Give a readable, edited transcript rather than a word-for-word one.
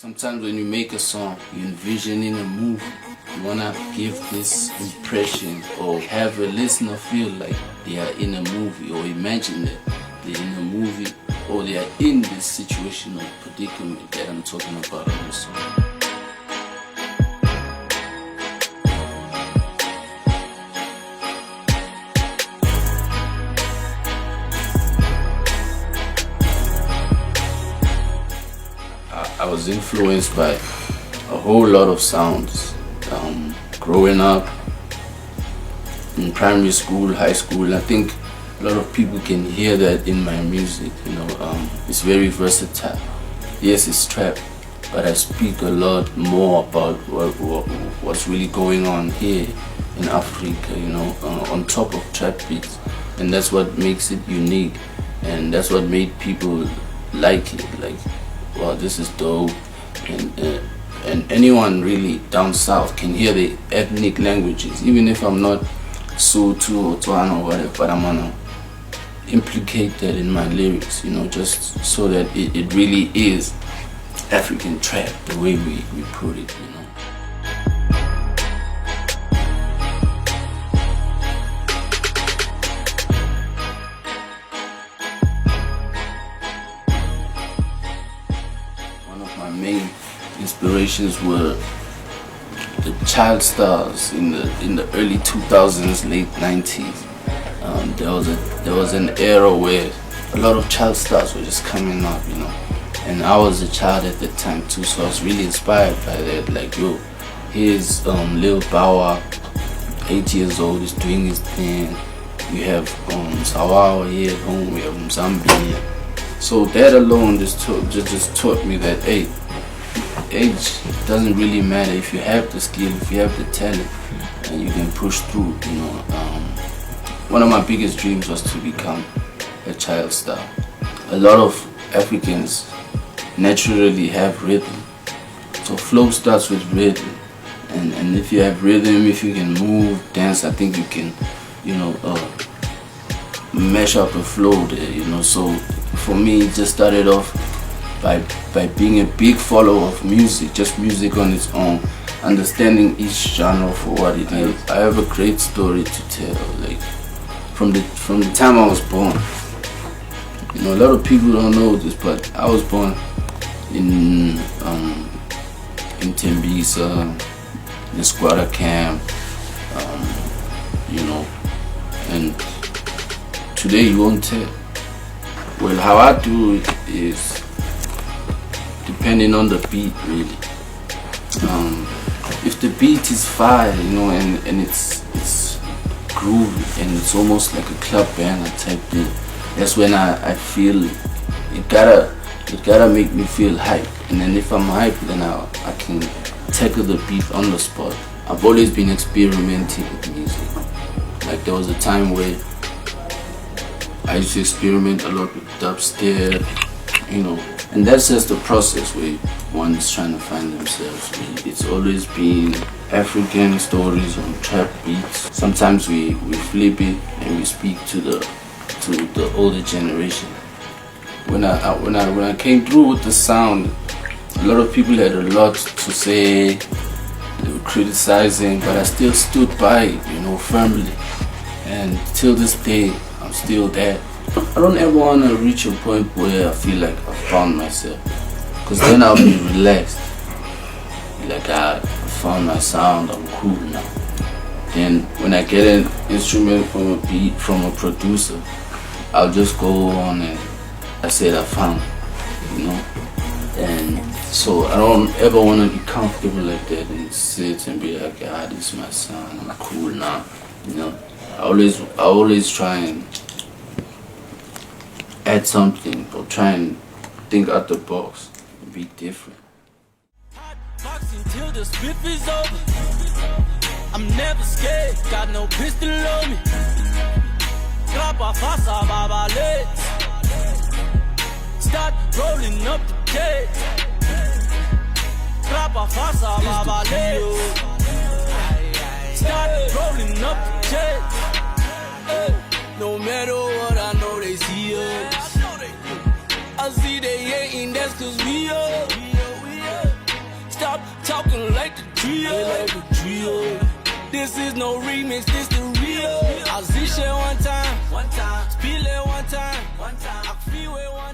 Sometimes when you make a song, you envision in a movie. You wanna give this impression or have a listener feel like they are in a movie, or imagine that they're in a movie or they are in this situation or predicament that I'm talking about on the song. I was influenced by a whole lot of sounds. Growing up in primary school, high school, I think a lot of people can hear that in my music. It's very versatile. Yes, it's trap, but I speak a lot more about what's really going on here in Africa. On top of trap beats, and that's what makes it unique, and that's what made people like it. Like, wow, this is dope, and anyone really down south can hear the ethnic languages, even if I'm not Sotho or Tswana or whatever, but I'm gonna implicate that in my lyrics, just so that it really is African trap the way we put it, One of my main inspirations were the child stars in the early 2000s, late 90s. There was an era where a lot of child stars were just coming up, and I was a child at the time too, so I was really inspired by that. Like, yo, here's Lil Bow Wow, 8 years old, is doing his thing. You have Sawawa here at home, we have Zambia. So that alone just taught me that, hey, age doesn't really matter. If you have the skill, if you have the talent, and you can push through. One of my biggest dreams was to become a child star. A lot of Africans naturally have rhythm, so flow starts with rhythm, and if you have rhythm, if you can move, dance, I think you can, mesh up a flow there. So for me, it just started off by being a big follower of music, just music on its own, understanding each genre for what it is. I have a great story to tell, like from the time I was born. A lot of people don't know this, but I was born in Tembisa, in the squatter camp, and today you won't tell. Well, how I do it is depending on the beat, really. If the beat is fire, and it's groovy and it's almost like a club banger type thing, that's when I feel it gotta make me feel hype. And then if I'm hyped, then I can tackle the beat on the spot. I've always been experimenting with music. Like, there was a time where I used to experiment a lot with dubstep, and that's just the process where one's trying to find themselves. It's always been African stories on trap beats. Sometimes we flip it and we speak to the older generation. When I came through with the sound, a lot of people had a lot to say. They were criticizing, but I still stood by it, firmly. And till this day, I'm still there. I don't ever want to reach a point where I feel like I found myself, because then I'll be relaxed. Be like, I found my sound, I'm cool now. Then when I get an instrument from a beat from a producer, I'll just go on and I said I found, And so I don't ever want to be comfortable like that and sit and be like, this is my sound, I'm cool now. I always try and add something, or try and think out the box and be different. Until the split is over, I'm never scared, got no pistol on me. Grappa face à ma balette. Start rolling up the cake. Grappa face à ma balette. Start rolling up the cake. No matter what, I know they see us. I see they hating, that's cause we up. talking like the trio. This is no remix, this the real. I'll see shit one time, speed it one time, I feel it one time.